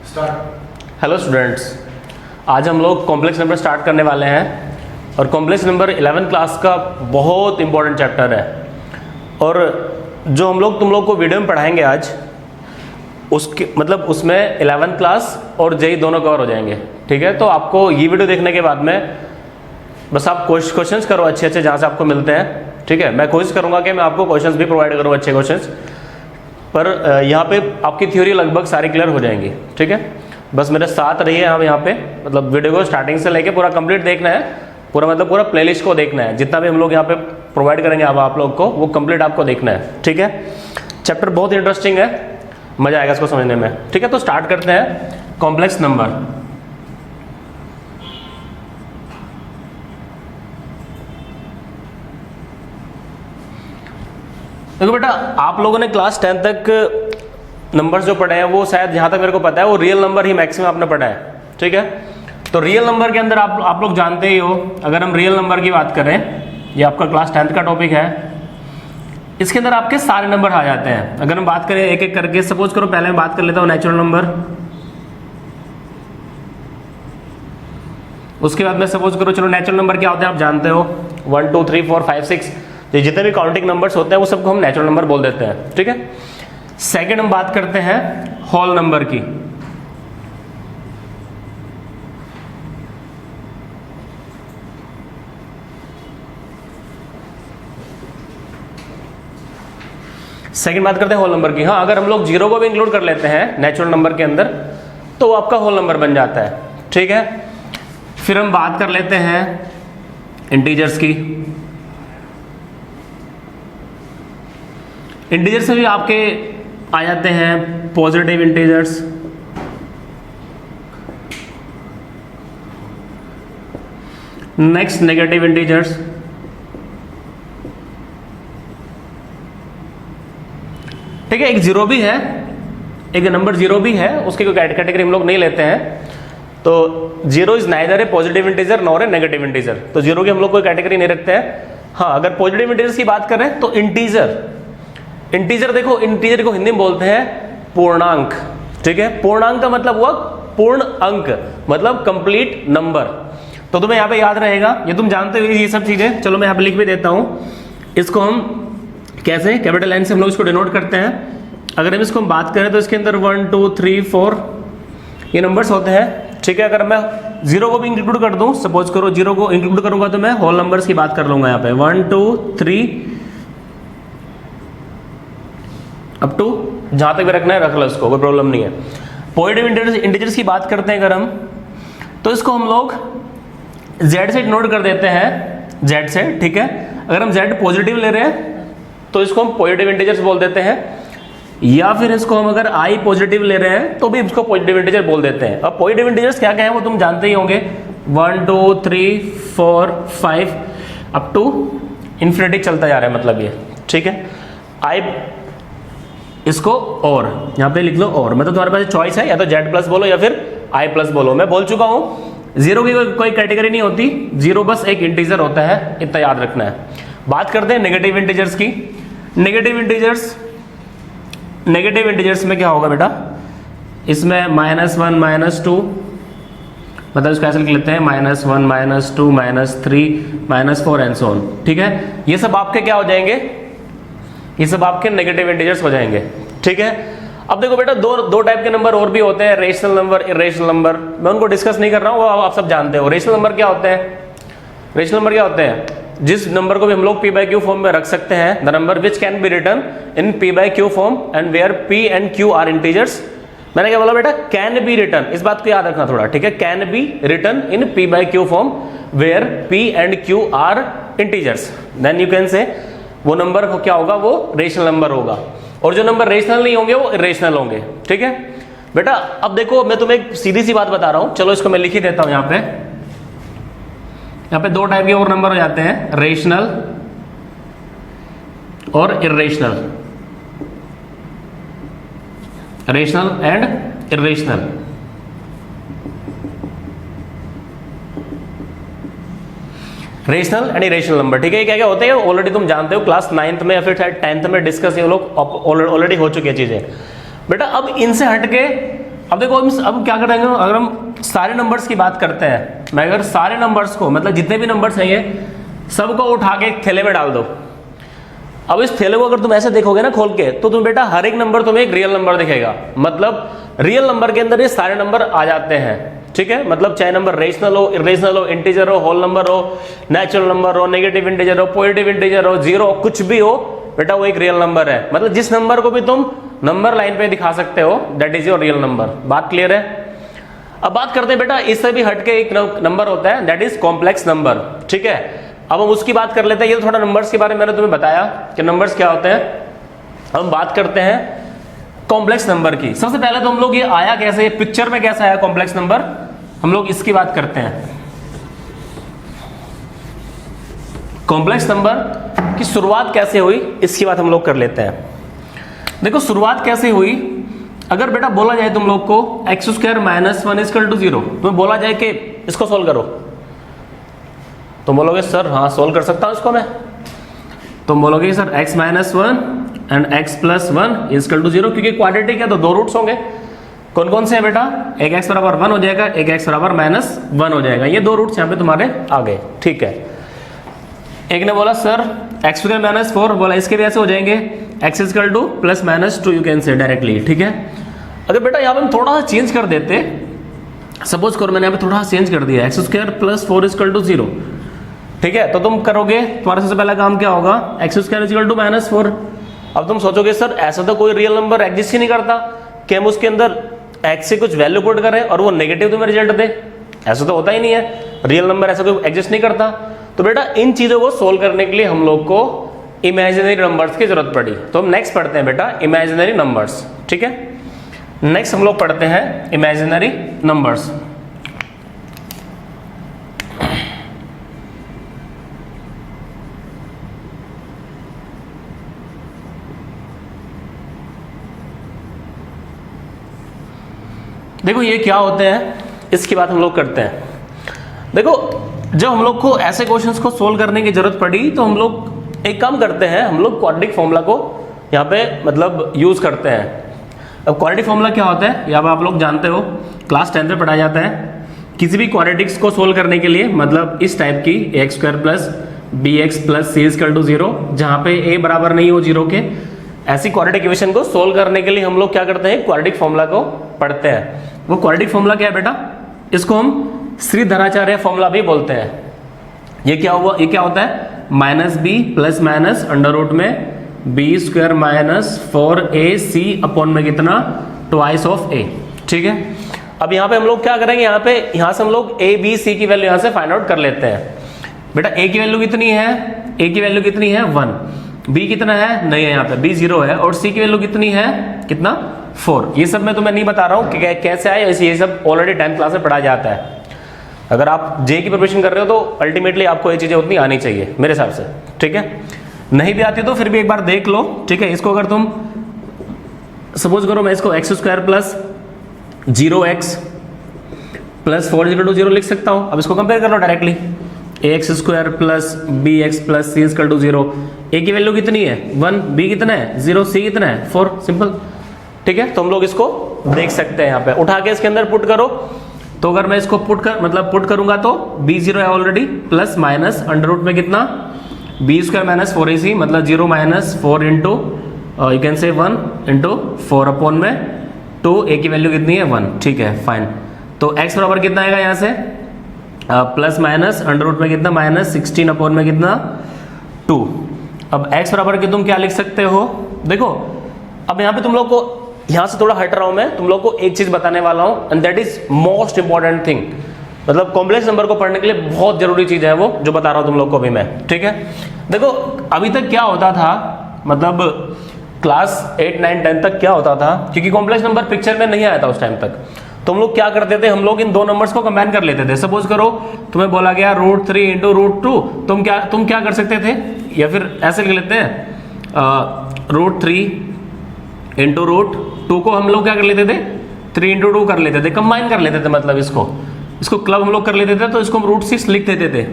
Hello students, आज हम लोग कॉम्प्लेक्स नंबर स्टार्ट करने वाले हैं और कॉम्प्लेक्स नंबर 11th क्लास का बहुत इंपॉर्टेंट चैप्टर है। और जो हम लोग तुम लोग को वीडियो में पढ़ाएंगे आज, उसके मतलब उसमें 11th क्लास और जेई दोनों कवर हो जाएंगे। ठीक है, तो आपको ये वीडियो देखने के बाद में बस आप क्वेश्चंस करो अच्छे अच्छे जहाँ से आपको मिलते हैं। ठीक है, मैं कोशिश करूँगा कि मैं आपको क्वेश्चंस भी प्रोवाइड करूँ, अच्छे क्वेश्चंस, पर यहाँ पे आपकी थ्योरी लगभग सारी क्लियर हो जाएंगी। ठीक है, बस मेरे साथ रहिए आप यहाँ पे, मतलब वीडियो को स्टार्टिंग से लेके पूरा कंप्लीट देखना है, पूरा प्लेलिस्ट को देखना है। जितना भी हम लोग यहाँ पे प्रोवाइड करेंगे आप लोग को, वो कंप्लीट आपको देखना है। ठीक है, चैप्टर बहुत इंटरेस्टिंग है, मजा आएगा इसको समझने में। ठीक है, तो स्टार्ट करते हैं कॉम्प्लेक्स नंबर। देखो बेटा, आप लोगों ने क्लास 10 तक नंबर्स जो पढ़े हैं वो शायद जहाँ तक मेरे को पता है वो रियल नंबर ही मैक्सिमम आपने पढ़ा है। ठीक है, तो रियल नंबर के अंदर आप लोग जानते ही हो, अगर हम रियल नंबर की बात करें, ये आपका क्लास 10 का टॉपिक है, इसके अंदर आपके सारे नंबर आ जाते हैं। अगर हम बात करें एक एक करके, सपोज करो पहले मैं बात कर लेता हूँ नेचुरल नंबर, उसके बाद मैं सपोज करो, चलो नेचुरल नंबर क्या होते हैं आप जानते हो, 1 2 3 4 5 6, तो जितने भी काउंटिंग नंबर्स होते हैं वो सबको हम नेचुरल नंबर बोल देते हैं। ठीक है, सेकंड हम बात करते हैं होल नंबर की। सेकंड बात करते हैं होल नंबर की। हाँ, अगर हम लोग जीरो को भी इंक्लूड कर लेते हैं नेचुरल नंबर के अंदर तो वो आपका होल नंबर बन जाता है। ठीक है, फिर हम बात कर लेते हैं इंटीजर्स की। इंटीजर्स में भी आपके आ जाते हैं positive integers, next negative integers, ठीक है, एक जीरो भी है, एक नंबर जीरो भी है, उसकी कोई कैटेगरी हम लोग नहीं लेते हैं। तो zero is neither A positive integer nor a negative integer, तो जीरो की हम लोग कोई कैटेगरी नहीं रखते हैं। हाँ, अगर पॉजिटिव इंटीजर्स की बात करें तो इंटीजर देखो, इंटीजर को हिंदी में बोलते हैं पूर्णांक। ठीक है, पूर्णांक का मतलब हुआ पूर्ण अंक, मतलब कंप्लीट नंबर। तो तुम्हें यहाँ पे याद रहेगा, ये तुम जानते हो ये सब चीजें। चलो मैं यहाँ पे लिख भी देता हूँ, इसको हम कैसे कैपिटल एन से हम लोग इसको डिनोट करते हैं। अगर हम इसको हम बात करें तो इसके अंदर 1 2 3 4 ये नंबर्स होते हैं। ठीक है, अगर मैं जीरो को भी इंक्लूड कर दूं, सपोज करो जीरो को इंक्लूड करूंगा तो मैं होल नंबर्स की बात कर लूंगा यहाँ पे 1 2 3 अप टू जहां तक भी रखना है रख लो, इसको कोई प्रॉब्लम नहीं है। पॉजिटिव इंटीजर्स की बात करते हैं अगर हम, तो इसको हम लोग z से नोट कर देते हैं, z से। ठीक है, अगर हम z पॉजिटिव ले रहे हैं तो इसको हम पॉजिटिव इंटीजर्स बोल देते हैं, या फिर इसको हम अगर i पॉजिटिव ले रहे हैं तो भी इसको पॉजिटिव इंटीजर बोल देते हैं। अब पॉजिटिव इंटीजर्स क्या क्या है वो तुम जानते ही होंगे, 1 2 3 4 5 अप टू इन्फिनिटी चलता जा रहा है, मतलब ये। ठीक है, i इसको और यहाँ पे लिख लो, और मतलब तुम्हारे पास चॉइस है, या तो z प्लस बोलो या फिर i प्लस बोलो। मैं बोल चुका हूँ जीरो की कोई कैटेगरी नहीं होती, जीरो बस एक इंटीजर होता है, इतना याद रखना है। बात करते हैं नेगेटिव इंटीजर्स की। नेगेटिव इंटीजर्स में क्या होगा बेटा, इसमें -1 -2, मतलब इसको ऐसे लिख लेते हैं -1 -2 -3 -4 एंड सो ऑन। ठीक है, ये सब आपके क्या हो जाएंगे, ये सब आपके नेगेटिव इंटीजर्स हो जाएंगे। ठीक है, अब देखो बेटा, दो टाइप के नंबर और भी होते हैं, रेशनल नंबर, इरेशनल नंबर। मैं उनको डिस्कस नहीं कर रहा हूँ, वो आप सब जानते हो। रेशनल नंबर क्या होते हैं, रेशनल नंबर क्या होते हैं, जिस नंबर को भी हम लोग p/q फॉर्म में रख सकते हैं, the number which can be written in p/q form and where p and q are integers. मैंने क्या बोला बेटा, कैन बी रिटन, इस बात को याद रखना थोड़ा। ठीक है, can be written in p/q form where p and q are integers, then you can say वो नंबर को क्या होगा, वो रेशनल नंबर होगा। और जो नंबर रेशनल नहीं होंगे वो इरेशनल होंगे। ठीक है बेटा, अब देखो मैं तुम्हें एक सीधी सी बात बता रहा हूं, चलो इसको मैं लिख ही देता हूं। यहाँ पे दो टाइप के और नंबर हो जाते हैं, रेशनल और irrational, rational and irrational. Rational and irrational number. ठीक है, क्या क्या होते हैं ऑलरेडी तुम जानते हो, क्लास 9th में या फिर 10th में डिस्कस ये लोग ऑलरेडी हो चुकी है चीजें। बेटा अब इनसे हटके अब देखो अब क्या करेंगे, अगर हम सारे नंबर्स की बात करते हैं, मैं अगर सारे नंबर्स को मतलब जितने भी नंबर्स हैं ये सबको उठा के एक थैले में डाल दो। अब इस थैले को अगर तुम ऐसे देखोगे ना खोल के, तो तुम बेटा हर एक नंबर तुम्हें एक रियल नंबर दिखेगा। मतलब रियल नंबर के अंदर ये सारे नंबर आ जाते हैं, ठीक है। मतलब चाहे नंबर रेशनल हो, इरेशनल हो, इंटीजर हो, होल नंबर हो, नेचुरल नंबर हो, नेगेटिव इंटीजर हो, पॉजिटिव इंटीजर हो, जीरो, कुछ भी हो बेटा वो एक रियल नंबर है। मतलब जिस नंबर को भी तुम नंबर लाइन पे दिखा सकते हो that is your real number. बात क्लियर है। अब बात करते हैं बेटा इससे भी हटके एक नंबर होता है दैट इज कॉम्प्लेक्स नंबर, ठीक है। अब हम उसकी बात कर लेते हैं। ये थोड़ा नंबर्स के बारे में मैंने तुम्हें बताया कि नंबर्स क्या होते हैं। अब हम बात करते हैं कॉम्प्लेक्स नंबर की। सबसे पहले तो हम लोग ये आया कैसे, पिक्चर में कैसे आया कॉम्प्लेक्स नंबर, हम लोग इसकी बात करते हैं। कॉम्प्लेक्स नंबर की शुरुआत कैसे हुई इसकी बात हम लोग कर लेते हैं। देखो शुरुआत कैसे हुई, अगर बेटा बोला जाए तुम लोग को x square minus 1 equal to 0, तुम्हें बोला जाए कि इसको सोल्व करो, तुम बोलोगे सर हाँ सोल्व कर सकता हूं इसको मैं। तुम बोलोगे sir x minus 1 and x plus 1 equal to 0, क्योंकि क्वाड्रेटिक है तो दो रूट्स होंगे। कौन कौन से हैं बेटा, एक x बराबर 1 हो जाएगा, एक x बराबर माइनस 1 हो जाएगा। ये दो रूट्स यहाँ पे तुम्हारे आ गए, ठीक है। एक ने बोला सर एक्स स्क्वायर माइनस 4, बोला इसके भी ऐसे हो जाएंगे x equal two plus minus 2, you can से डायरेक्टली, ठीक है। अगर बेटा यहाँ पे हम थोड़ा सा चेंज कर देते, सपोज करो मैंने यहाँ पे थोड़ा सा चेंज कर दिया x square plus 4 equal to 0, ठीक है। तो तुम करोगे, तुम्हारा सबसे पहला काम क्या होगा, x square equal to minus 4। अब तुम सोचोगे सर ऐसा तो कोई रियल नंबर एग्जिस्ट ही नहीं करता कि हम उसके अंदर x से कुछ वैल्यू पुट करें और वो नेगेटिव तुम्हें रिजल्ट दे, ऐसा तो होता ही नहीं है, रियल नंबर ऐसा कोई एग्जिस्ट नहीं करता। तो बेटा इन चीजों को सोल्व करने के लिए हम लोग को इमेजिनरी नंबर्स की जरूरत पड़ी। तो हम नेक्स्ट पढ़ते हैं बेटा इमेजिनरी नंबर्स, ठीक है। नेक्स्ट हम लोग पढ़ते हैं इमेजिनरी नंबर्स। देखो ये क्या होते हैं इसकी बात हम लोग करते हैं। देखो जब हम लोग को ऐसे क्वेश्चंस को सोल्व करने की जरूरत पड़ी तो हम लोग एक काम करते हैं, हम लोग क्वाड्रेटिक फॉर्मूला को यहाँ पे मतलब यूज करते हैं। अब क्वाड्रेटिक फॉर्मूला क्या होता है यहाँ पे आप लोग जानते हो, क्लास 10 में पढ़ाया जाता है। किसी भी क्वाड्रेटिक्स को सोल्व करने के लिए मतलब इस टाइप की x square plus B x plus C equal to 0, जहाँ पे ए बराबर नहीं हो 0 के, ऐसी क्वाड्रेटिक इक्वेशन को सोल्व करने के लिए हम लोग क्या करते हैं, क्वाड्रेटिक फॉर्मूला को पढ़ते हैं। वो क्वाड्रेटिक फॉर्मूला क्या है बेटा, इसको हम श्रीधराचार्य फॉर्मूला भी बोलते हैं। ये क्या हुआ, ये क्या होता है, minus B plus minus under root में B square minus 4ac upon में कितना, ट्वाइस ऑफ ए, ठीक है। अब यहाँ पे हम लोग क्या करेंगे, यहाँ से हम लोग ए बी सी की वैल्यू यहाँ से फाइंड आउट कर लेते हैं। बेटा ए की वैल्यू कितनी है, ए की वैल्यू कितनी है 1, बी कितना है, नहीं है यहाँ पे बी 0 है, और सी की वैल्यू कितनी है, कितना 4। ये सब मैं तुम्हें नहीं बता रहा हूँ कि कैसे आए, ये सब ऑलरेडी 10th क्लास में पढ़ा जाता है। अगर आप जे की प्रिपरेशन कर रहे हो तो अल्टीमेटली आपको ये चीजें उतनी आनी चाहिए मेरे हिसाब से, ठीक है। नहीं भी आती तो फिर भी एक बार देख लो, ठीक है। इसको अगर तुम सपोज करो मैं इसको X square plus 0x plus 4 equal to 0 लिख सकता हूँ। अब इसको कंपेयर कर लो directly, A X square plus B x plus C equal to 0, A की वैल्यू कितनी है 1, बी कितना है 0, सी कितना है 4, सिंपल, ठीक है। तो हम लोग इसको देख सकते हैं, यहाँ पे उठा के इसके अंदर पुट करो। तो अगर मैं इसको पुट करूंगा तो b 0 है already, plus minus under root में कितना बी स्क्वायर माइनस 4ac, मतलब 0 माइनस 4 इंटू यू कैन से 1 इंटू 4 अपॉन में 2, a की वैल्यू कितनी है 1, ठीक है फाइन। तो x बराबर कितना आएगा यहाँ से प्लस माइनस अंडर रूट में कितना माइनस 16 अपॉन में कितना 2। अब x बराबर के तुम क्या लिख सकते हो, देखो अब यहाँ पे तुम लोग को यहाँ से थोड़ा हट रहा हूं मैं, तुम लोग को एक चीज बताने वाला हूं and that is most important thing. मतलब कॉम्प्लेक्स नंबर को पढ़ने के लिए बहुत जरूरी चीज है वो जो बता रहा हूं तुम लोग को अभी मैं, ठीक है। देखो अभी तक क्या होता था, मतलब क्लास 8, 9, 10 तक क्या होता था, क्योंकि कॉम्प्लेक्स नंबर पिक्चर में नहीं आया था उस टाइम तक, तो हम लोग क्या करते थे, हम लोग इन दो नंबर्स को कंबाइन कर लेते थे। सपोज करो तुम्हें बोला गया √3 इंटू √2, तुम क्या कर सकते थे, या फिर ऐसे लिख लेते हैं √3 इंटू √2 को हम लोग क्या कर लेते थे 3 इंटू 2 कर लेते थे, कंबाइन कर लेते थे, मतलब इसको क्लब हम लोग कर लेते थे, तो इसको हम √6 लिख देते थे,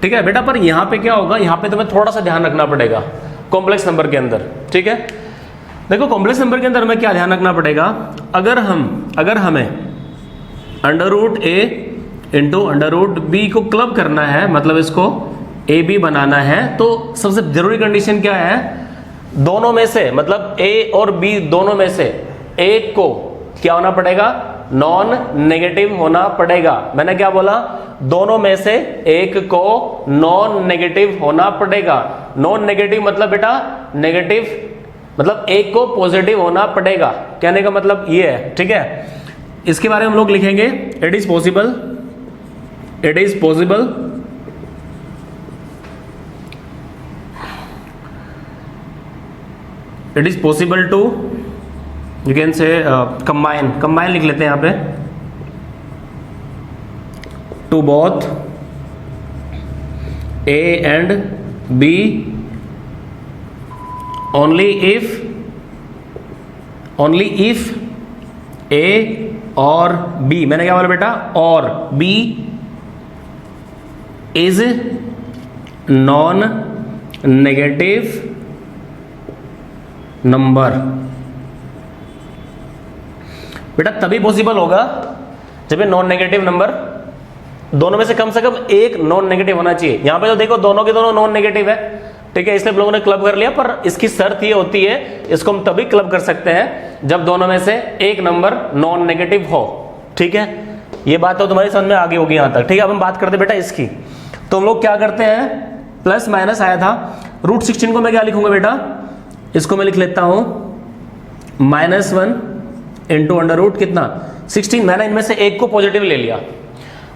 ठीक है बेटा। पर यहाँ पे क्या होगा, यहाँ पे तुम्हें थोड़ा सा ध्यान रखना पड़ेगा कॉम्प्लेक्स नंबर के अंदर, ठीक है। देखो कॉम्प्लेक्स नंबर के अंदर हमें क्या ध्यान रखना पड़ेगा, अगर हमें अंडर रूट ए इंटू अंडर रूट बी को क्लब करना है, मतलब इसको ए बी बनाना है, तो सबसे जरूरी कंडीशन क्या है, दोनों में से मतलब ए और बी दोनों में से एक को क्या होना पड़ेगा, नॉन नेगेटिव होना पड़ेगा। मैंने क्या बोला, दोनों में से एक को नॉन नेगेटिव होना पड़ेगा। नॉन नेगेटिव मतलब बेटा नेगेटिव मतलब एक को पॉजिटिव होना पड़ेगा, कहने का मतलब ये है, ठीक है। इसके बारे में हम लोग लिखेंगे it is possible it is possible to you can say combine लिख लेते हैं यहाँ पे, to both A and B only if A और B, मैंने क्या बोला बेटा, और B is non negative number. बेटा तभी पॉसिबल होगा जब ये नॉन नेगेटिव नंबर, दोनों में से कम एक नॉन नेगेटिव होना चाहिए। यहां पे तो देखो दोनों के दोनों नॉन नेगेटिव है, ठीक है, इसलिए हम लोगों ने क्लब कर लिया, पर इसकी शर्त ये होती है, इसको हम तभी क्लब कर सकते हैं जब दोनों में से एक नंबर नॉन नेगेटिव हो, ठीक है। ये बात तो तुम्हारी समझ में आगे होगी यहां तक, ठीक है। अब हम बात करते बेटा इसकी, तो हम लोग क्या करते हैं, प्लस माइनस आया था, रूट 16 को मैं क्या लिखूंगा बेटा, इसको मैं लिख लेता हूं -1 इंटू अंडर रूट कितना 16। मैंने इनमें से एक को पॉजिटिव ले लिया,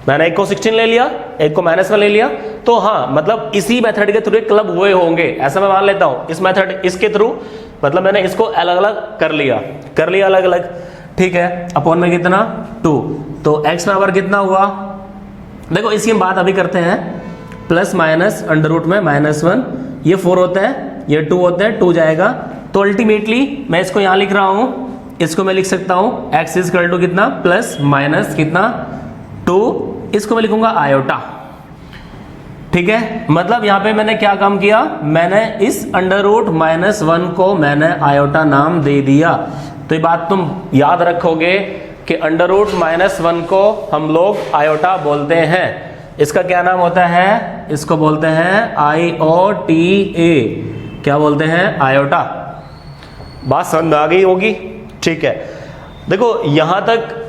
मैंने एक को 16 ले लिया, एक को -1 ले लिया, तो हाँ मतलब इसी मेथड के थ्रू क्लब हुए होंगे, ऐसा मैं मान लेता हूं। इस मेथड इसके थ्रू मतलब मैंने इसको अलग अलग कर लिया अलग अलग, ठीक है। अपॉन में कितना 2, तो x बराबर कितना हुआ, देखो इसकी हम बात अभी करते हैं, प्लस माइनस अंडर रूट में -1, ये 4 होता है, ये 2 होता है, 2 जाएगा, तो अल्टीमेटली मैं इसको यहां लिख रहा हूं, इसको मैं लिख सकता हूं x इज इक्वल टू कितना, प्लस माइनस कितना 2, इसको मैं लिखूंगा आयोटा, ठीक है। मतलब यहां पे मैंने क्या काम किया, मैंने इस अंडर रूट -1 को मैंने आयोटा नाम दे दिया। तो ये बात तुम याद रखोगे कि अंडर रूट -1 को हम लोग आयोटा बोलते हैं, इसका क्या नाम होता है, इसको बोलते हैं IOTA, क्या बोलते हैं, आयोटा। बात समझ आ गई होगी, ठीक है। देखो यहां तक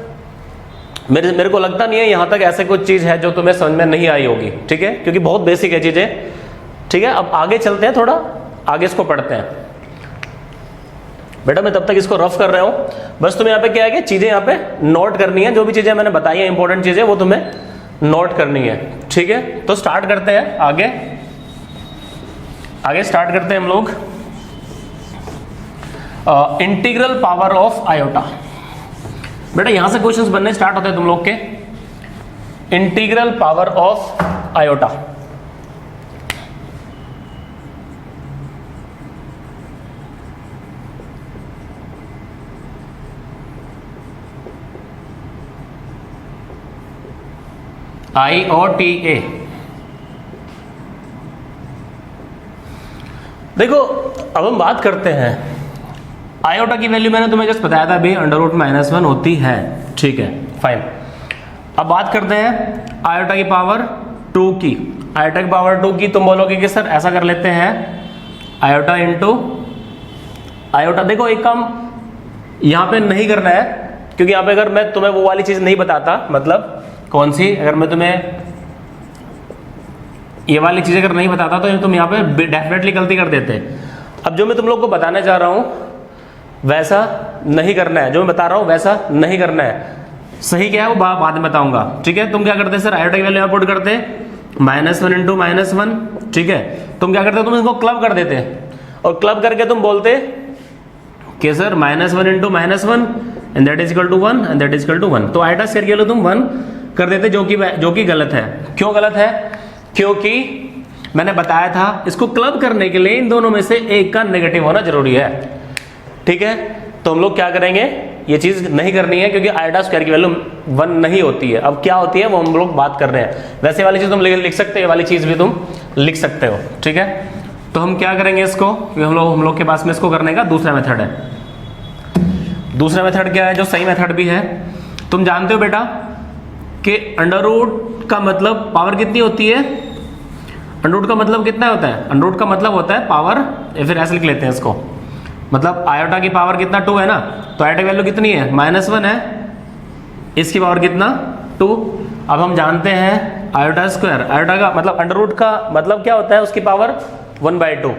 मेरे को लगता नहीं है यहां तक ऐसे कुछ चीज है जो तुम्हें समझ में नहीं आई होगी, ठीक है, क्योंकि बहुत बेसिक है चीजें, ठीक है। अब आगे चलते हैं, थोड़ा आगे इसको पढ़ते हैं। बेटा मैं तब तक इसको रफ कर रहा हूं, बस तुम्हें यहाँ पे क्या है कि चीजें यहाँ पे नोट करनी है, जो भी चीजें मैंने बताई है इंपॉर्टेंट चीजें वो तुम्हें नोट करनी है, ठीक है। तो स्टार्ट करते हैं, आगे स्टार्ट करते हैं हम लोग इंटीग्रल पावर ऑफ आयोटा। बेटा यहां से क्वेश्चंस बनने स्टार्ट होते हैं तुम लोग के, integral power of iota. IOTA, देखो अब हम बात करते हैं आयोटा की वैल्यू, मैंने तुम्हें जस्ट बताया था अभी अंडर रूट -1 होती है, ठीक है, फाइन। अब बात करते हैं आयोटा की पावर 2 की। आयोटा की पावर 2 की तुम बोलोगे कि सर ऐसा कर लेते हैं, आयोटा इंटू आयोटा। देखो एक काम यहां पे नहीं करना है, क्योंकि यहां पे अगर मैं तुम्हें वो वाली चीज नहीं बताता, मतलब कौन सी, अगर मैं तुम्हें ये वाली चीज अगर नहीं बताता तो तुम यहाँ पे डेफिनेटली गलती कर देते। अब जो मैं तुम लोग को बताने जा रहा हूं वैसा नहीं करना है, जो मैं बता रहा हूं वैसा नहीं करना है। सही क्या है वो बाद में बताऊंगा, ठीक है। तुम क्या करते सर, आयोटा की वैल्यू यहाँ पुट करते -1 इंटू -1, ठीक है। तुम क्या करते, तुम इसको क्लब कर देते, और क्लब करके तुम बोलते कि sir -1 into -1 and that is equal to 1 and that is equal to 1। तो आयोटा स्क्वायर की वैल्यू तुम 1 कर देते, जो कि गलत है। क्यों गलत है, क्योंकि मैंने बताया था इसको क्लब करने के लिए इन दोनों में से एक का नेगेटिव होना जरूरी है, ठीक है। तो हम लोग क्या करेंगे, ये चीज नहीं करनी है, क्योंकि आयोटा स्क्वायर की वैल्यू 1 नहीं होती है। अब क्या होती है वो हम लोग बात कर रहे हैं। वैसे वाली चीज तुम लिख सकते हो, ये वाली चीज भी तुम लिख सकते हो, ठीक है। तो हम क्या करेंगे इसको, हम लोग के पास में इसको करने का दूसरा मेथड है। दूसरा मेथड क्या है जो सही मेथड भी है, तुम जानते हो बेटा कि अंडर रूट का मतलब पावर कितनी होती है, अंडर रूट का मतलब कितना होता है, अंडर रूट का मतलब होता है पावर, या फिर ऐसे लिख लेते हैं इसको, मतलब आयोटा की पावर कितना 2 है ना, तो आयोटा की वैल्यू कितनी है -1 है, इसकी पावर कितना 2। अब हम जानते हैं आयोटा स्क्वायर, आयोटा का मतलब अंडर रूट का मतलब क्या होता है, उसकी पावर 1/2,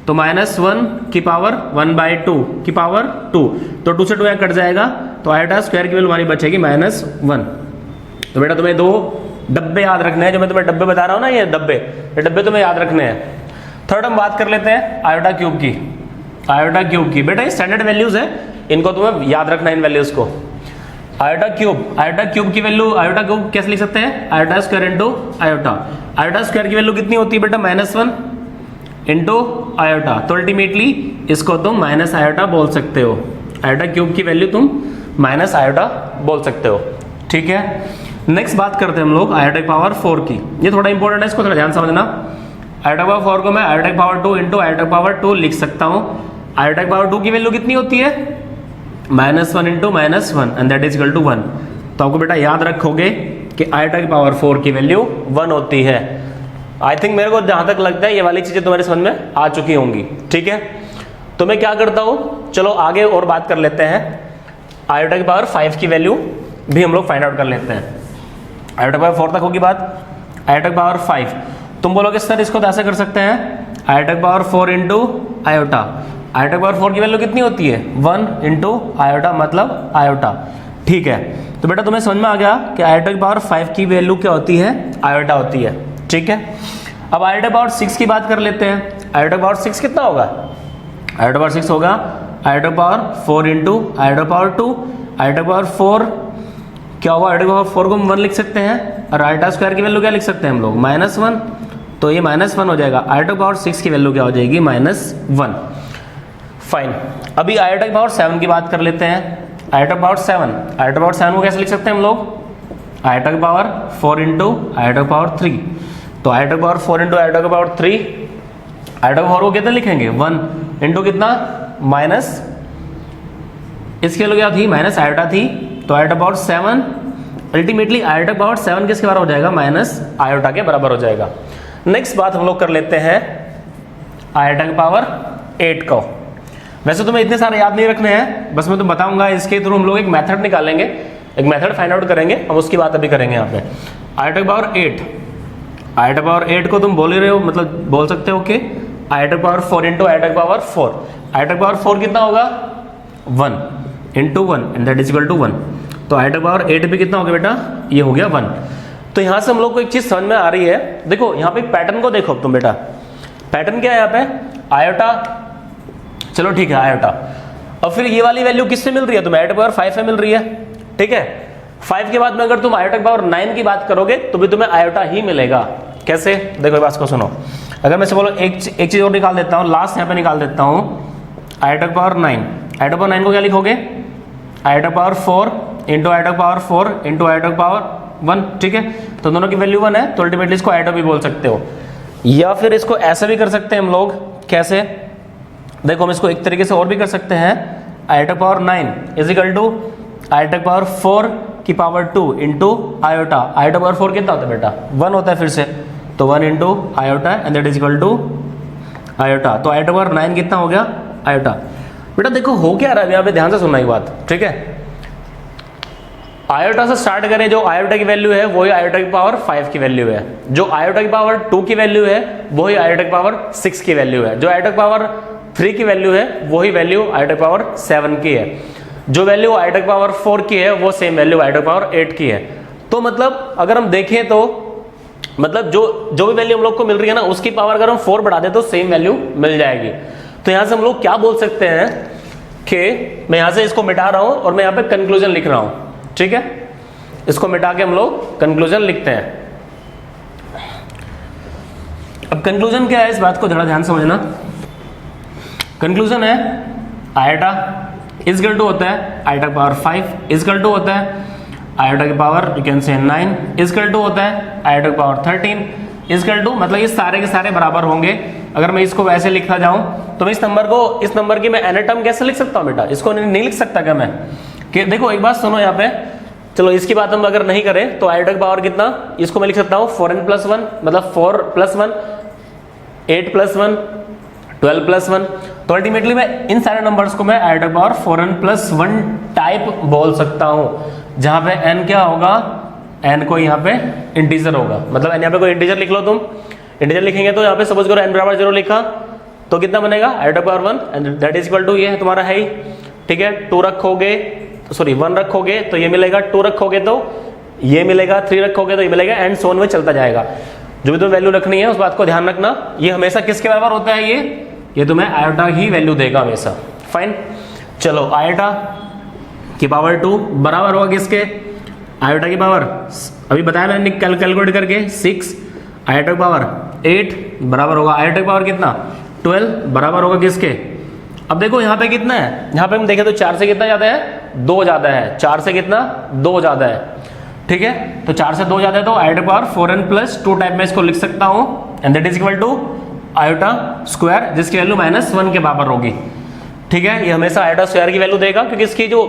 तो -1 की पावर 1/2 की पावर 2, तो 2 से 2 कट जाएगा, तो आयोटा स्क्वायर की वैल्यू हमारी बचेगी -1। तो बेटा तुम्हें 2 डब्बे याद रखने हैं, जो मैं तुम्हें डब्बे बता रहा हूँ ना, ये डब्बे तुम्हें याद रखने हैं। थर्ड हम बात कर लेते हैं आयोटा क्यूब की, आयोटा क्यूब की। बेटा ये स्टैंडर्ड वैल्यूज है, इनको तुम्हें याद रखना है, इन वैल्यूज को। आयोटा क्यूब की वैल्यू, आयोटा क्यूब कैसे लिख सकते हैं, iota square into iota. Iota square की वैल्यू कितनी होती है बेटा, -1 इंटू आयोटा, तो अल्टीमेटली इसको तुम माइनस आयोटा बोल सकते हो, आयोटा क्यूब की वैल्यू तुम माइनस आयोटा बोल सकते हो, ठीक है। नेक्स्ट बात करते हैं हम लोग आयोटा की पावर 4 की, ये थोड़ा इंपॉर्टेंट है, इसको थोड़ा ध्यान समझना। आयोटा की पावर 4 को मैं आयोटा की पावर 2 इंटू आयोटा की पावर 2 लिख सकता हूँ। आयोटा की पावर 2 की वैल्यू कितनी होती है, -1 into -1 and that is equal to 1। तो आपको बेटा याद रखोगे कि आयोटा की पावर 4 की वैल्यू 1 होती है। आई थिंक मेरे को जहां तक लगता है ये वाली चीजें तुम्हारे समझ में आ चुकी होंगी, ठीक है। तो मैं क्या करता हूं, चलो आगे और बात कर लेते हैं, आयोटा की पावर 5 की वैल्यू भी हम लोग फाइंड आउट कर लेते हैं। आयोटा की पावर 4 तक होगी बात, आयोटा की पावर 5, तुम बोलोगे सर इसको तो ऐसे कर सकते हैं, आयोटा की पावर 4 इंटू आयोटा। आयोटा की पावर 4 की वैल्यू कितनी होती है, 1 इंटू आयोटा मतलब आयोटा, ठीक है। तो बेटा तुम्हें समझ में आ गया कि आयोटा की पावर 5 की वैल्यू क्या होती है, आयोटा होती है, ठीक है। अब आयोटा पावर 6 की बात कर लेते हैं। आयोटा पावर 6 कितना होगा, आयोटा पावर 6 होगा iota power 4 into iota power 2। Iota power 4 क्या होगा, आयोटा पावर 4 को हम 1 लिख सकते हैं, और आयोटा स्क्वायर की वैल्यू क्या लिख सकते हैं हम लोग, -1, तो ये -1 हो जाएगा। आयोटा पावर 6 की वैल्यू क्या हो जाएगी, -1। फाइन, अभी आयोटा की पावर 7 की बात कर लेते हैं। आयोटा पावर 7, आयोटा पावर 7 को कैसे लिख सकते हैं हम लोग, आयोटा की पावर 4 इंटू आयोटा पावर 3। तो आयोटा पावर 4 इंटू आयोटा का पावर 3, आयोटा पावर को कितना लिखेंगे, 1 इंटू कितना माइनस, इसके लिए क्या थी, माइनस आयोटा थी, तो iota power 7, ultimately iota power 7 किसके बराबर हो जाएगा, माइनस आयोटा के बराबर हो जाएगा। नेक्स्ट बात हम लोग कर लेते हैं आयोटा की पावर 8 को। वैसे तुम्हें इतने सारे याद नहीं रखने हैं, बस मैं तो बताऊंगा, इसके थ्रू हम लोग एक मेथड निकालेंगे, एक मेथड फाइंड आउट करेंगे, हम उसकी बात अभी करेंगे यहाँ पे। आयोटा की पावर 8, आयोटा पावर 8 को तुम बोल ही रहे हो, मतलब बोल सकते हो कि iota power 4 into iota power 4। Iota power 4 कितना होगा, 1 into 1 and that is equal to 1। तो आयोटा पावर 8 पे कितना हो गया बेटा, ये हो गया 1। तो यहाँ से हम लोग को एक चीज समझ में आ रही है, देखो यहाँ पे पैटर्न को देखो तुम बेटा, पैटर्न क्या है यहाँ पे, आयोटा, चलो ठीक है आयोटा, और फिर ये वाली वैल्यू किससे मिल रही है, तुम्हें आयोटा पावर 5 से मिल रही है, ठीक है। 5 के बाद में अगर तुम आयोटा पावर 9 की बात करोगे तो भी तुम्हें आयोटा ही मिलेगा। कैसे, देखो ये बात को सुनो, अगर मैं से बोलो एक चीज और निकाल देता हूँ, लास्ट यहाँ पे निकाल देता हूँ, आयोटा पावर 9, आयोटा पावर 9 को क्या लिखोगे, iota power 4 into iota power 4 into iota power 1, ठीक है। तो दोनों की वैल्यू 1 है, तो अल्टीमेटली इसको आयोटा भी बोल सकते हो, या फिर इसको ऐसे भी कर सकते हैं हम लोग, कैसे, देखो हम इसको एक तरीके से और भी कर सकते हैं, iota power 9 is equal to iota power 4 की power 2 into iota. Iota power 4 कितना होता है बेटा, 1 होता है फिर से, तो 1 into iota and that is equal to iota. तो आयोटा पावर 9 कितना हो गया, आयोटा। बेटा देखो हो क्या रहा है यहाँ पे, ध्यान से सुनना एक बात, ठीक है। आयोटा से स्टार्ट करें, जो आयोटा की वैल्यू है वही आयोटा की पावर 5 की वैल्यू है, जो आयोटा की पावर 2 की वैल्यू है वही आयोटा की पावर 6 की वैल्यू है, जो आयोटा की पावर 3 की वैल्यू है वही वैल्यू आयोटा की पावर 7 की है, जो वैल्यू आयोटा की पावर 4 की है वो सेम वैल्यू आयोटा की पावर 8 की है। तो मतलब अगर हम देखें तो मतलब जो भी वैल्यू हम लोग को मिल रही है ना, उसकी पावर अगर हम 4 बढ़ा दे तो सेम वैल्यू मिल जाएगी। तो यहां से हम लोग क्या बोल सकते हैं कि मैं यहां से इसको मिटा रहा हूं और मैं यहां पे कंक्लूजन लिख रहा हूं, ठीक है। इसको मिटा के हम लोग कंक्लूजन लिखते हैं। अब कंक्लूजन क्या है, इस बात को जरा ध्यान समझना। कंक्लूजन है आयोटा इज इक्वल टू होता है iota power 5 is equal to होता है आयोटा की पावर यू कैन से 9 इज इक्वल टू होता है आयोटा की पावर 13 इज इक्वल टू, मतलब ये सारे के सारे बराबर होंगे अगर मैं इसको वैसे लिखना जाऊं तो मैं इस नंबर की मैं एन टर्म कैसे लिख सकता हूं बेटा? इसको नहीं लिख सकता क्या मैं? कि देखो एक बात सुनो यहाँ पे, चलो इसकी बात हम अगर नहीं करें तो आयोटा का पावर कितना, इसको मैं लिख सकता हूँ 4n+1, मतलब 4+1, 8+1, 12+1। तो अल्टीमेटली मैं इन सारे नंबर्स को मैं आयोटा का पावर 4n+1 टाइप बोल सकता हूँ, जहां पे n क्या होगा, n को यहाँ पे इंटीजर होगा, मतलब n यहाँ पे कोई इंटीजर लिख लो तुम। इंटीजर लिखेंगे तो यहाँ पे सपोज करो n बराबर 0 लिखा तो कितना बनेगा, आयोटा का power 1 and that is equal to ये है तुम्हारा है ही, ठीक है। 2 रखोगे, सॉरी 1 रखोगे तो ये मिलेगा, 2 रखोगे तो ये मिलेगा, 3 रखोगे तो ये मिलेगा, एंड सो ऑन में चलता जाएगा। जो भी तुम्हें वैल्यू रखनी है उस बात को ध्यान रखना, ये हमेशा किसके बराबर होता है, ये तुम्हें आयोटा ही वैल्यू देगा हमेशा। फाइन, चलो आयोटा की पावर 2 बराबर होगा किसके, आयोटा की पावर अभी बताया मैंने कैलकुलेट करके 6, आयोटा की पावर 8 बराबर होगा, आयोटा की पावर कितना 12 बराबर होगा किसके। अब देखो यहाँ पे कितना है, यहाँ पे हम देखें तो 4 से कितना ज्यादा है, 2 ज्यादा है, 4 से कितना 2 ज्यादा है, ठीक है। तो 4 से 2 ज्यादा है तो आयोटा पावर 4n+2 टाइप में इसको लिख सकता हूँ, and that is equal to iota square, जिसकी वैल्यू -1 के बराबर होगी, ठीक है। ये हमेशा आयोटा स्क्वायर की वैल्यू देगा, क्योंकि इसकी जो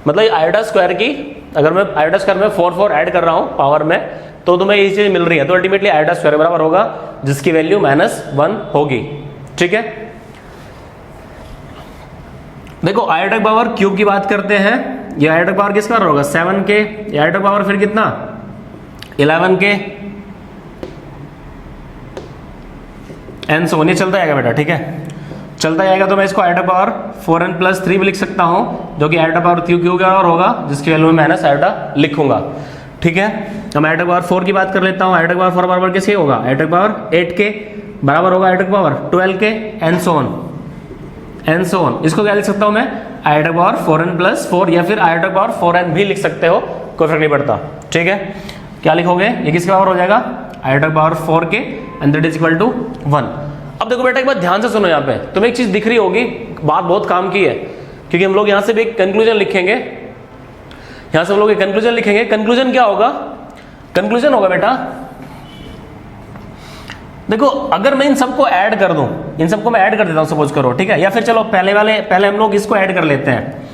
मतलब आयोटा स्क्वायर की, अगर मैं आयोटा स्क्वायर में 4 ऐड कर रहा हूँ पावर में तो तुम्हें ये चीज मिल रही है, तो अल्टीमेटली आयोटा स्क्वायर बराबर होगा जिसकी वैल्यू -1 होगी, ठीक है। देखो आयोटा पावर क्यूब की बात करते हैं, ये आयोटा पावर किसका होगा 7 के, ये आयोटा पावर फिर कितना 11 के, एन सो ये चलता जाएगा बेटा, ठीक है, चलता जाएगा। तो मैं इसको आयोटा पावर 4n+3 भी लिख सकता हूं, जो कि आयोटा पावर क्यू का और होगा, जिसकी वैल्यू में माइनस आयोटा लिखूंगा, ठीक है। अब आयोटा पावर 4 की बात कर लेता हूं, आयोटा पावर 4 बराबर किसके होगा, आयोटा पावर 8 के बराबर होगा, आयोटा पावर 12 के, एन सो ऑन। इसको क्या लिख सकता हूं मैं, आयोटा पावर 4n+4 या फिर आयोटा पावर 4n भी लिख सकते हो, कोई फर्क नहीं पड़ता, ठीक है। क्या लिखोगे, ये किसके पावर हो जाएगा, आयोटा पावर 4 के, and that is equal to 1। अब देखो बेटा एक बात ध्यान से सुनो, यहाँ पे तुम्हें एक चीज दिख रही होगी, बात बहुत काम की है, क्योंकि हम लोग यहाँ से भी एक कंक्लूजन लिखेंगे, यहाँ से हम लोग एक कंक्लूजन लिखेंगे। कंक्लूजन क्या होगा, कंक्लूजन होगा बेटा, देखो अगर मैं इन सबको ऐड कर दूं, इन सबको मैं ऐड कर देता हूं सपोज करो, ठीक है, या फिर चलो पहले हम लोग इसको ऐड कर लेते हैं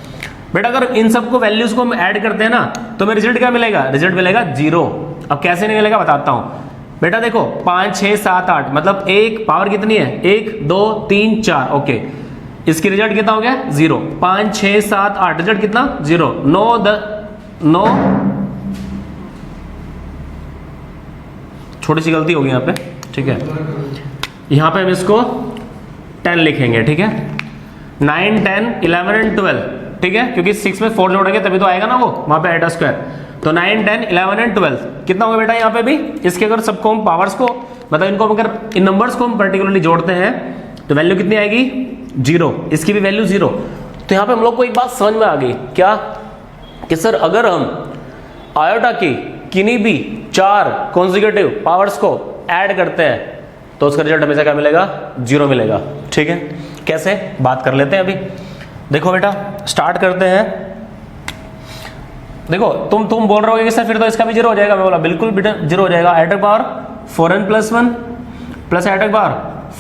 बेटा। अगर इन सबको वैल्यूज को हम ऐड करते हैं ना तो हमें रिजल्ट क्या मिलेगा, रिजल्ट मिलेगा 0। अब कैसे नहीं मिलेगा बताता हूं बेटा, देखो 5 6 7 8 मतलब एक पावर कितनी है, 1 2 3 4, ओके, इसकी रिजल्ट कितना हो गया 0। 5 6 7 8 रिजल्ट कितना 0, 9 छोटी सी गलती होगी यहाँ पे, ठीक है, यहाँ पे हम इसको 10 लिखेंगे, ठीक है, 9 10 11 एंड 12, ठीक है, क्योंकि 6 में 4 जोड़ेंगे तभी तो आएगा ना वो वहां पे आयोटा स्क्वायर। तो 9 10 11 एंड 12 कितना होगा बेटा, यहाँ पे भी इसके अगर सबको हम पावर्स को मतलब इनको अगर इन नंबर्स को हम पर्टिकुलरली जोड़ते हैं तो वैल्यू कितनी आएगी 0, इसकी भी वैल्यू 0। तो यहाँ पे हम लोग को एक बात समझ में आ गई क्या, कि सर अगर हम आयोटा की किन्हीं भी 4 कॉन्जिक्यूटिव पावर्स को ऐड करते हैं तो उसका रिजल्ट हमेशा क्या मिलेगा, 0 मिलेगा, ठीक है। कैसे, बात कर लेते हैं अभी। देखो बेटा स्टार्ट करते हैं, देखो तुम बोल रहे हो कि सर फिर तो इसका भी 0 हो जाएगा, मैं बोला बिल्कुल बेटा 0 हो जाएगा। Iota power 4n+1 plus iota power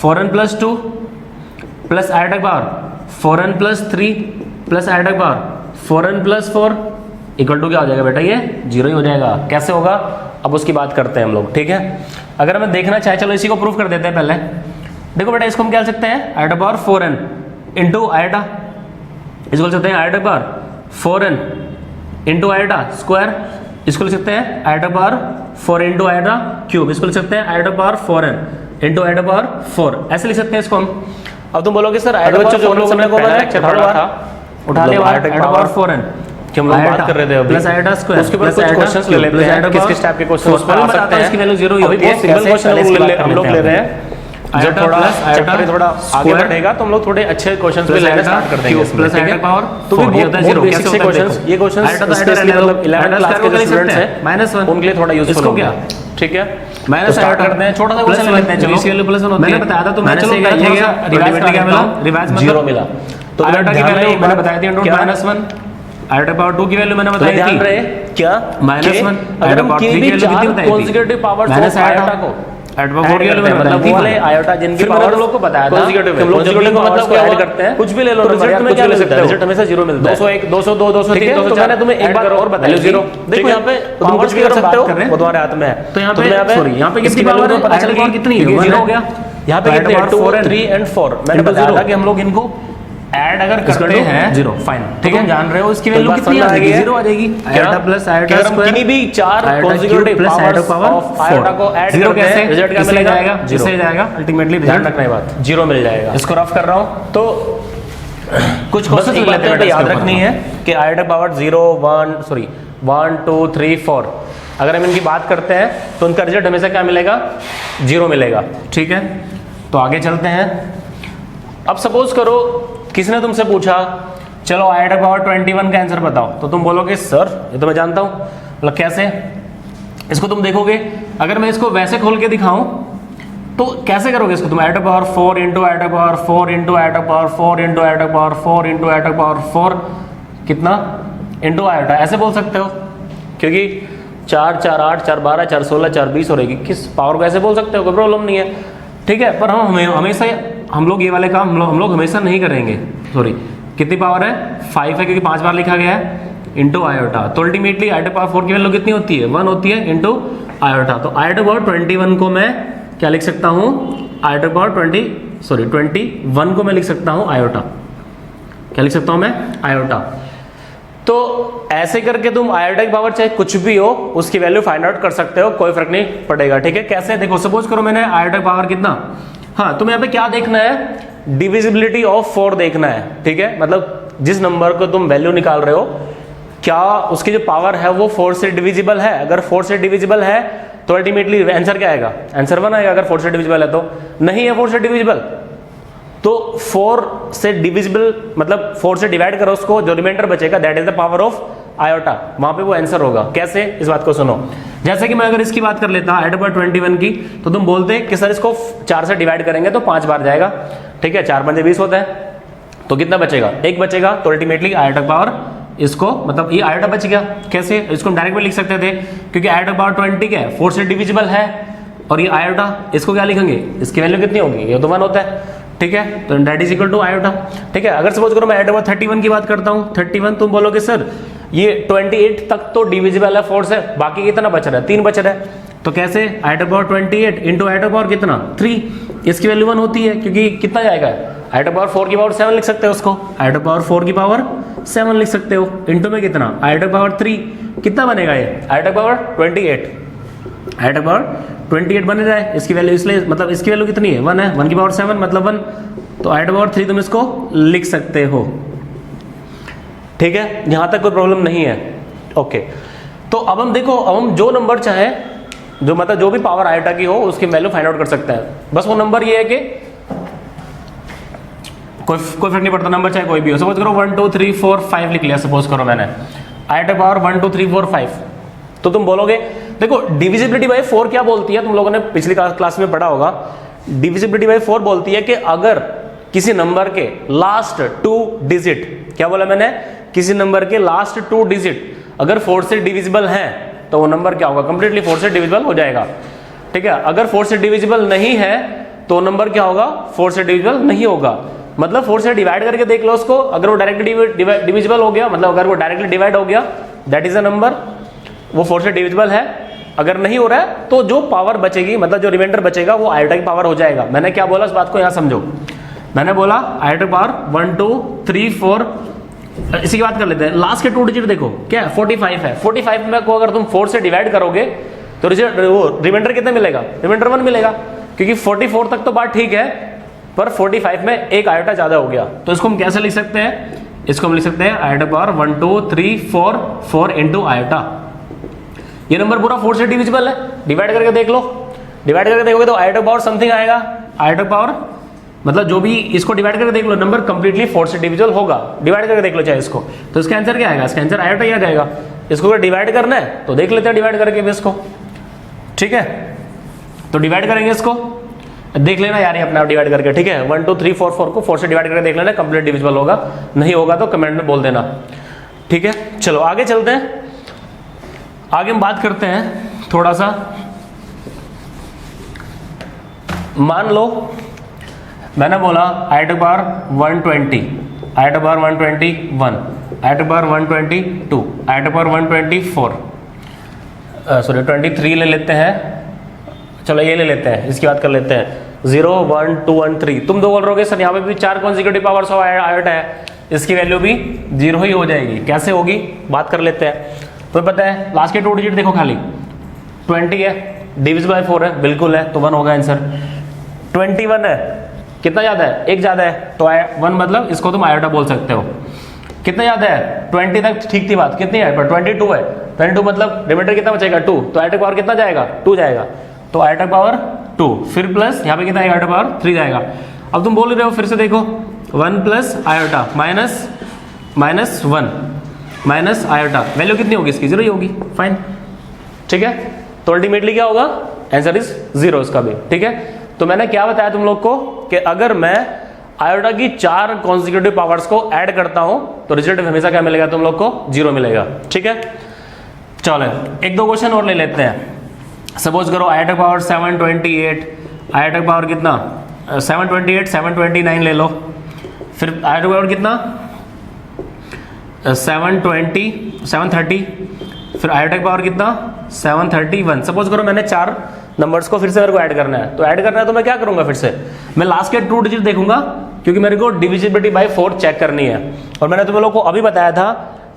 4n+2 plus iota power 4n+3 plus iota power 4n+4 equal to क्या हो जाएगा बेटा, ये 0 ही हो जाएगा। कैसे होगा, अब उसकी बात करते हैं हम लोग, ठीक है। अगर हमें देखना चाहे, चलो इसी को प्रूफ कर देते हैं पहले। देखो बेटा इसको हम क्या लिख सकते हैं, iota power 4n into iota, इसको लिख सकते हैं iota power 4n into iota square, इसको लिख सकते हैं iota power 4 into iota cube, इसको लिख सकते हैं iota power 4n into iota power 4, ऐसे लिख सकते हैं इसको हम। अब तुम बोलोगे सर आयोटा पावर जो हम लोग ने पहले लेक्चर पढ़ा था, उठा लिया आयोटा पावर 4n कि हम लोग बात कर रहे थे अभी, प्लस आयोटा स्क्वायर, उसके बाद कुछ क्वेश्चंस ले लेते हैं, किस टाइप के क्वेश्चन उस पर आ सकते हैं, इसकी वैल्यू 0 ही होती है। सिंपल क्वेश्चन हम लोग ले रहे हैं, जब थोड़ा चैप्टर थोड़ा आगे बढ़ेगा तो हम लोग थोड़े अच्छे क्वेश्चंस भी लेना स्टार्ट कर देंगे इसमें, ठीक है। तो भी होता है 0, बेसिक से क्वेश्चंस, ये क्वेश्चंस स्पेशली मतलब 11th क्लास के जो स्टूडेंट्स हैं -1 उनके लिए थोड़ा यूजफुल होगा, ठीक है। माइनस स्टार्ट करते हैं, छोटा सा क्वेश्चन लेते हैं, चलो इसकी वैल्यू +1 होती है, मैंने बताया था तो मैं चलो ये रिवाइज क्या मिला, रिवाइज मतलब 0 मिला। तो आयोटा की वैल्यू मैंने बताई थी -1, आयोटा पावर 2 की वैल्यू मैंने बताई थी, क्या -1, आयोटा पावर 3 की वैल्यू कितनी बताई थी, -1 आयोटा को ऐड पावर 4 मतलब वो वाले आयोटा जिनकी पावर लोग को बताया था consecutive है। हम लोग Consecutive को मतलब क्या ऐड करते हैं, कुछ भी ले लो, रिजल्ट में क्या ले मिलता है, रिजल्ट हमेशा 0 मिलता है, 201 202 203 तो 204 मैंने तुम्हें एक बार और बताया 0 देखो यहाँ पे पावर्स की अगर बात कर रहे हैं वो तुम्हारे हाथ में है, तो यहाँ पे सॉरी यहाँ पे कितनी वैल्यू पावर है, पता चल गई कितनी है, 0 हो गया, यहाँ पे कितने 2 3 एंड 4 मैंने बताया था कि हम लोग इनको ऐड अगर करते हैं 0 फाइन, ठीक है, जान रहे हो इसकी वैल्यू कितनी आ जाएगी, 0 आ जाएगी। आयोटा प्लस आयोटा स्क्वायर किन्हीं भी चार consecutive powers of आयोटा को ऐड करते हैं, रिजल्ट क्या मिलेगा, 0 जाएगा अल्टीमेटली ध्यान रखना ये बात, 0 मिल जाएगा। इसको रफ कर रहा हूं तो कुछ बस एक बात बातें याद रखनी है कि आयोटा पावर 0 1 2 3 4 अगर हम इनकी बात करते हैं तो उनका रिजल्ट हमेशा क्या मिलेगा, 0 मिलेगा। ठीक है, तो आगे चलते हैं। अब सपोज करो किसी ने तुमसे पूछा चलो आयोटा पावर 21 का आंसर बताओ, तो तुम बोलोगे सर ये तो मैं जानता हूं, मतलब कैसे, इसको तुम देखोगे अगर मैं इसको वैसे खोल के दिखाऊं तो कैसे करोगे इसको तुम, iota power 4 into iota power 4 into iota power 4 into iota power 4 into iota power 4 कितना इंटू आयोटा, ऐसे बोल सकते हो क्योंकि 4 4 8 4 12 4 16 4 20 और 21 पावर को ऐसे बोल सकते हो, कोई प्रॉब्लम नहीं है। ठीक है, पर हम हमेशा हम लोग ये वाले काम हम लोग हमेशा नहीं करेंगे। सॉरी कितनी पावर है, 5 है क्योंकि 5 बार लिखा गया है इंटू आयोटा, तो अल्टीमेटली आयोटा पावर 4 की वैल्यू कितनी होती है, 1 होती है इंटू आयोटा। तो आयोटा पावर 21 को मैं क्या लिख सकता हूँ, आयोटा पावर 21 को मैं लिख सकता हूँ आयोटा, क्या लिख सकता हूँ मैं, आयोटा। तो ऐसे करके तुम आयोटा की पावर चाहे कुछ भी हो उसकी वैल्यू फाइंड आउट कर सकते हो, कोई फर्क नहीं पड़ेगा। ठीक है, कैसे, देखो सपोज करो मैंने आयोटा की पावर कितना, हाँ तुम्हें यहाँ पे क्या देखना है, डिविजिबिलिटी ऑफ 4 देखना है। ठीक है, मतलब जिस नंबर को तुम वैल्यू निकाल रहे हो क्या उसकी जो पावर है वो 4 से डिविजिबल है, अगर 4 से डिविजिबल है तो अल्टीमेटली आंसर क्या आएगा, आंसर 1 आएगा। अगर 4 से डिविजिबल है तो नहीं है 4 से डिविजिबल तो 4 से डिविजिबल मतलब 4 से डिवाइड करो उसको, जो रिमाइंडर बचेगा that is the power of iota, वहां पे वो आंसर होगा। कैसे, इस बात को सुनो, जैसे कि मैं अगर इसकी बात कर लेता आयोटा पावर 21 की, तो तुम बोलते कि सर इसको 4 से डिवाइड करेंगे तो 5 बार जाएगा। ठीक है, 4 पंजे 20 होता है, तो कितना बचेगा, 1 बचेगा। तो अल्टीमेटली आयोटा पावर इसको मतलब ये आयोटा बच गया। कैसे, इसको हम डायरेक्ट में लिख सकते थे क्योंकि आयोटा पावर 20 क्या है, 4 से डिविजिबल है, और ये आयोटा इसको क्या लिखेंगे, इसकी वैल्यू कितनी होगी, ये तो 1 होता है। ठीक है, तो that is equal to iota. ठीक है, अगर सपोज करो मैं आयोटा पावर 31 की बात करता हूँ, 31 तुम बोलोगे सर ये 28 तक तो डिविजिबल है 4 से, बाकी कितना बच रहा है, 3 बच रहा है। तो कैसे, iota power 28 into iota power कितना 3, इसकी वैल्यू 1 होती है क्योंकि कितना जाएगा, आयोटा पावर 4 की पावर 7 लिख सकते हो उसको, आयोटा पावर 4 की पावर 7 लिख सकते हो, इंटू में कितना आयोटा पावर 3 कितना बनेगा, ये आयोटा पावर 28, आयोटा पावर 28 बन जाए, इसकी वैल्यू इसलिए मतलब इसकी वैल्यू कितनी है, 1 है, 1 की पावर 7 मतलब 1, तो आयोटा पावर 3 तुम इसको लिख सकते हो। ठीक है, यहां तक कोई प्रॉब्लम नहीं है। ओके, तो अब हम देखो, अब हम जो नंबर चाहे जो मतलब जो भी पावर आयोटा की हो उसकी वैल्यू फाइंड आउट कर सकते हैं। बस वो नंबर ये है कि कोई फर्क नहीं पड़ता, नंबर चाहे कोई भी हो। सपोज करो 1 2 3 4 5 लिख लिया, सपोज करो मैंने आयोटा पावर 1 2 3 4 5, तो तुम बोलोगे देखो डिविजिबिलिटी बाय 4 क्या बोलती है, तुम लोगों ने पिछली क्लास में पढ़ा होगा, डिविजिबिलिटी बाय 4 बोलती है कि अगर किसी नंबर के लास्ट 2 डिजिट, क्या बोला मैंने, किसी नंबर के लास्ट 2 डिजिट अगर 4 से डिविजिबल है तो वो नंबर क्या होगा, कंप्लीटली 4 से डिविजिबल हो जाएगा। ठीक है, अगर 4 से डिविजिबल नहीं है तो नंबर क्या होगा, 4 से डिविजिबल नहीं होगा। मतलब 4 से डिवाइड करके देख लो उसको, अगर वो डायरेक्टली डिविजिबल हो गया, मतलब अगर वो डायरेक्टली डिवाइड हो गया दैट इज अ नंबर, वो 4 से डिविजिबल है। अगर नहीं हो रहा है तो जो पावर बचेगी मतलब जो रिमाइंडर बचेगा वो आयोटा की पावर हो जाएगा। मैंने क्या बोला इस बात को यहां समझो, मैंने बोला आयोटा पावर 1 2 3 4, इसी की बात कर लेते हैं, लास्ट के 2 डिजिट देखो क्या है, 45 है, 45 में को अगर तुम 4 से डिवाइड करोगे तो वो रिमाइंडर कितना मिलेगा, रिमाइंडर 1 मिलेगा, क्योंकि 44 तक तो बात ठीक है, पर 45 में एक आयोटा ज्यादा हो गया। तो इसको हम कैसे लिख सकते हैं, इसको हम लिख सकते हैं आयोटा पावर 1 2 3 4 4 इंटू आयोटा। ये नंबर पूरा 4 से डिविजिबल है, डिवाइड करके देख लो, डिवाइड करके देखोगे तो आयोटा पावर समथिंग आएगा, आयोटा पावर मतलब जो भी इसको डिवाइड करके देख लो नंबर कंप्लीटली 4 से डिविजिबल होगा, डिवाइड करके देख लो चाहे इसको, तो इसका आंसर क्या आएगा, इसका आंसर आयोटा ही आ जाएगा। इसको अगर डिवाइड करना है तो देख लेते हैं डिवाइड करके भी इसको। ठीक है, तो डिवाइड करेंगे इसको, देख लेना यार ये अपना डिवाइड करके। ठीक है, 1 2 3 4 4 को 4 से डिवाइड करके देख लेना, कंप्लीट डिविजिबल होगा, नहीं होगा तो कमेंट में बोल देना। ठीक है, चलो आगे चलते हैं, आगे हम बात करते हैं थोड़ा सा मान लो मैंने बोला I to power 120, I to power 121, I to power 122, I to power 124, sorry 23 ले लेते हैं, चलो ये ले लेते हैं, इसकी बात कर लेते हैं 0 1 2 1 3। तुम दो बोल रहोगे सर यहाँ पे भी 4 कॉन्जिक्यूटिव पावर्स ऑफ आयोटा है, इसकी वैल्यू भी 0 ही हो जाएगी। कैसे होगी बात कर लेते हैं। तो पता है लास्ट के 2 डिजिट देखो खाली 20 है, डिविजिबल बाय 4 है, बिल्कुल है, तो 1 होगा आंसर। 21 है, कितना ज़्यादा है, एक ज़्यादा है, तो 1 मतलब इसको तुम आयोटा बोल सकते हो। कितना ज़्यादा है, 20 तक ठीक थी बात, कितनी है पर 22 है, 22 मतलब रिमाइंडर कितना बचेगा 2, तो आयोटा पावर कितना जाएगा 2 जाएगा, तो आयोटा पावर 2, फिर प्लस यहाँ पे कितना आएगा आयोटा पावर 3 जाएगा। अब तुम बोल रहे हो फिर से देखो 1 plus iota minus 1 minus iota, value कितनी होगी इसकी 0 ही होगी, फाइन, ठीक है। तो अल्टीमेटली क्या होगा, आंसर इज 0 इसका भी, ठीक है। तो मैंने क्या बताया तुम लोग को कि अगर मैं आयोटा की 4 कॉन्जिक्यूटिव पावर्स को ऐड करता हूं तो रिजल्ट हमेशा क्या मिलेगा तुम लोग को 0 मिलेगा, ठीक है। चलो एक दो क्वेश्चन और ले लेते हैं। सपोज करो आयोटा पावर 728, आयोटा पावर कितना 728 729 ले लो, फिर आयोटा पावर कितना 730, फिर आयोटा पावर कितना 731। सपोज करो मैंने 4 नंबर्स को फिर से मेरे को ऐड करना है, तो ऐड करना है तो मैं क्या करूंगा, फिर से मैं लास्ट के 2 डिजिट देखूंगा क्योंकि मेरे को डिविजिबिलिटी बाय 4 चेक करनी है। और मैंने तुम लोग को अभी बताया था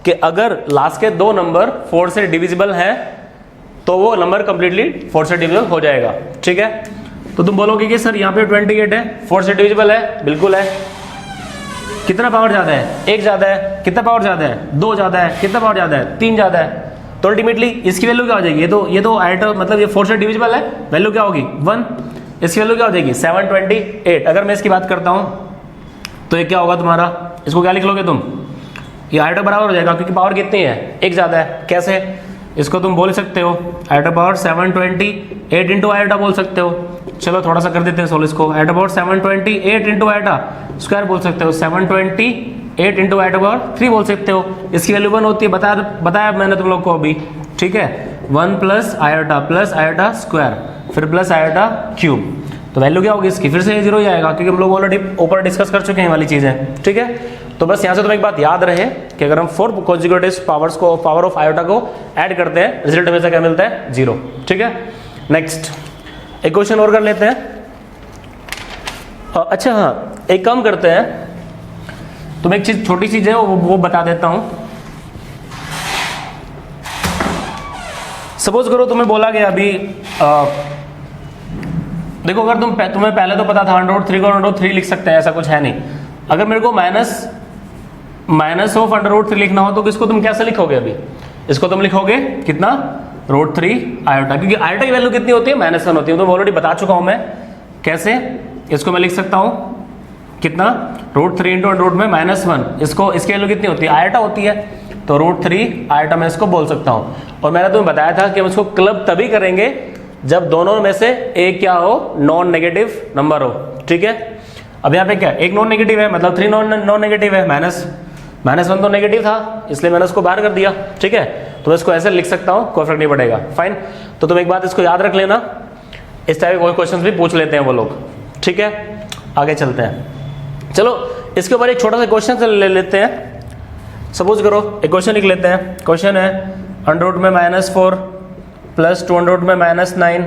कि अगर लास्ट के 2 नंबर 4 से डिविजिबल हैं तो वो नंबर कंप्लीटली 4 से डिविजिबल हो जाएगा, ठीक है। तो तुम बोलोगे कि सर यहाँ पे 28 है, 4 से डिविजिबल है, बिल्कुल है। कितना पावर ज्यादा है, 1 ज्यादा है, कितना पावर ज्यादा है 2 ज्यादा है, कितना पावर ज्यादा है 3 ज्यादा है, तो अल्टीमेटली इसकी वैल्यू क्या हो जाएगी, ये तो आयोटा मतलब ये 4 से डिविजिबल है, वैल्यू क्या होगी 1, इसकी वैल्यू क्या हो जाएगी 728। अगर मैं इसकी बात करता हूं तो ये क्या होगा तुम्हारा, इसको क्या लिख लोगे तुम, ये आयोटा बराबर हो जाएगा क्योंकि पावर कितनी है 1 ज्यादा है। कैसे, इसको तुम बोल सकते हो आयोटा पावर 728 इंटू आयोटा बोल सकते हो। चलो थोड़ा सा कर देते हैं सोल्व इसको, iota power 728 into iota square बोल सकते हो, 728 इंटू आयोटा पावर 3 बोल सकते हो। इसकी वैल्यू 1 होती है, बताया मैंने तुम लोग को अभी, ठीक है। 1 प्लस आयोटा स्क्वायर फिर प्लस आयोटा क्यूब, तो वैल्यू क्या होगी इसकी, फिर से 0 ही आएगा क्योंकि हम लोग ऑलरेडी ऊपर डिस्कस कर चुके हैं वाली चीजें, ठीक है। तो बस यहाँ से तुम्हें एक बात याद रहे कि अगर हम 4 कॉन्जिक्यूटिव पावर्स को पावर ऑफ आयोटा को ऐड करते हैं रिजल्ट हमेशा क्या मिलता है 0, ठीक है। नेक्स्ट एक क्वेश्चन और कर लेते हैं। अच्छा हाँ, एक काम करते हैं, तुम्हें एक चीज छोटी चीज है वो बता देता हूं। सपोज करो तुम्हें बोला गया अभी देखो, अगर तुम्हें पहले तो पता था √3 को √3 लिख सकते हैं, ऐसा कुछ है नहीं। अगर मेरे को माइनस ऑफ √3 लिखना हो तो इसको तुम कैसे लिखोगे, अभी इसको तुम लिखोगे कितना √3 आयोटा, क्योंकि आयोटा की वैल्यू कितनी होती है -1 होती है, तो ऑलरेडी बता चुका हूं मैं कैसे। इसको मैं लिख सकता हूं कितना √3 इंटू √ में -1, इसको इसकी वैल्यू कितनी होती है आयोटा होती है, तो √3 आयोटा मैं इसको बोल सकता हूं। और मैंने तुम्हें बताया था कि हम इसको क्लब तभी करेंगे जब दोनों में से एक क्या हो, नॉन नेगेटिव नंबर हो, ठीक है। अब यहाँ पे क्या एक नॉन नेगेटिव है, मतलब 3 नॉन नेगेटिव है, -1 तो नेगेटिव था इसलिए मैंने उसको बाहर कर दिया, ठीक है। तो मैं इसको ऐसे लिख सकता हूँ, कोई फर्क नहीं पड़ेगा, फाइन। तो तुम एक बात इसको याद रख लेना, इस टाइप के क्वेश्चन भी पूछ लेते हैं वो लोग, ठीक है। आगे चलते हैं, चलो इसके ऊपर एक छोटा सा क्वेश्चन ले लेते हैं। सपोज करो एक क्वेश्चन लिख लेते हैं। क्वेश्चन है √में -4 प्लस 200 में -9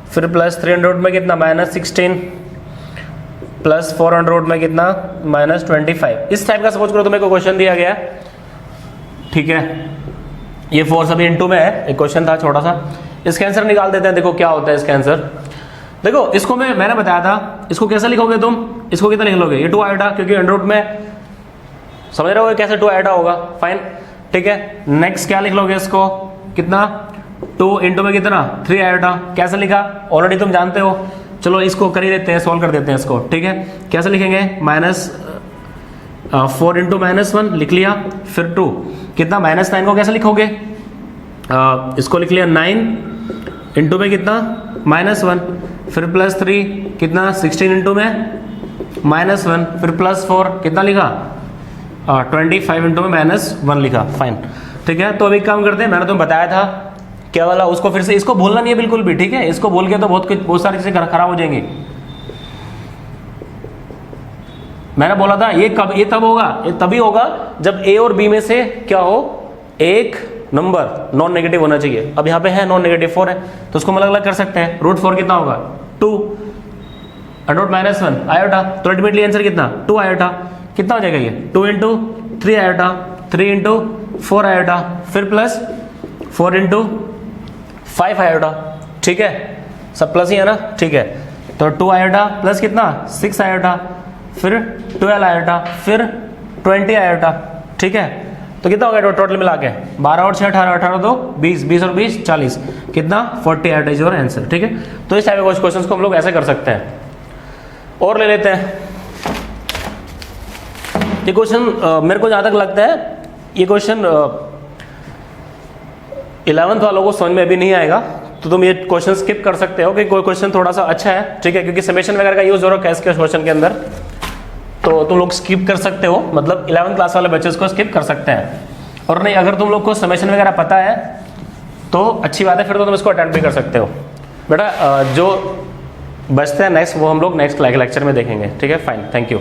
फिर प्लस 300 में कितना -16 प्लस 400 में कितना -25। इस टाइप का सपोज करो तुम्हें को क्वेश्चन दिया गया, ठीक है। ये 4 सभी इनटू में है, एक क्वेश्चन था छोटा सा, इसका आंसर निकाल देते हैं। देखो क्या होता है इसका आंसर, देखो इसको मैंने बताया था, इसको कैसे लिखोगे तुम, इसको कितना लिख लोगे, ये 2 आयोटा, क्योंकि √, में समझ रहे हो कैसे 2 आयोटा होगा, फाइन, ठीक है। नेक्स्ट क्या लिख लोगे इसको, कितना 2 इंटू में कितना 3 आयोटा, कैसे लिखा ऑलरेडी तुम जानते हो। चलो इसको कर ही देते हैं, सॉल्व कर देते हैं इसको, ठीक है। कैसे लिखेंगे, -4 इंटू -1 लिख लिया, फिर 2 कितना -9 को कैसे लिखोगे, इसको लिख लिया 9 इंटू में कितना -1 फिर प्लस 3 कितना 16 इंटू में -1 फिर प्लस 4 कितना लिखा 25 इंटू में -1 लिखा, फाइन, ठीक है। तो अभी काम करते हैं, मैंने तुम्हें बताया था क्या वाला, उसको फिर से इसको भूलना नहीं है बिल्कुल भी, ठीक है। इसको भूल के तो बहुत सारी चीजें खराब हो जाएंगी। मैंने बोला था ये तब होगा, ये तभी होगा जब ए और बी में से क्या हो, एक नंबर नॉन नेगेटिव होना चाहिए। अब यहाँ पे है नॉन नेगेटिव 4 है, तो उसको हम अलग अलग कर सकते हैं। रूट 4 कितना होगा 2 रूट -1 आयोटा, तो अल्टीमेटली आंसर कितना 2 आयोटा। कितना हो जाएगा ये 2 इंटू 3 आयोटा, 3 इंटू 4 आयोटा, फिर प्लस 4 इंटू 5 आयोटा। ठीक है, सब प्लस ही है ना, ठीक है। तो 2 आयोटा प्लस कितना 6 आयोटा, फिर 12 आयोटा, फिर 20 आयोटा। ठीक है, तो कितना हो गया टोटल मिला के 12 और 6 18, 18 2 20, 20 और 20 40, कितना 40 आयोटा इज योर आंसर। ठीक है, तो इस टाइप के क्वेश्चंस को हम लोग ऐसे कर सकते हैं। और ले लेते हैं ये क्वेश्चन, मेरे को जहाँ तक लगता है ये क्वेश्चन 11th वालों को समझ में अभी नहीं आएगा, तो तुम ये क्वेश्चन स्किप कर सकते हो कि कोई क्वेश्चन थोड़ा सा अच्छा है। ठीक है, क्योंकि समेशन वगैरह का यूज हो रहा है कैश के क्वेश्चन के अंदर, तो तुम लोग स्किप कर सकते हो, मतलब 11th क्लास वाले बच्चे को स्किप कर सकते हैं। और नहीं, अगर तुम लोग को समेशन वगैरह पता है तो अच्छी बात है, फिर तो तुम इसको अटेम्प्ट भी कर सकते हो। बेटा जो बचते हैं नेक्स्ट वो हम लोग नेक्स्ट लेक्चर में देखेंगे। ठीक है, फाइन, थैंक यू।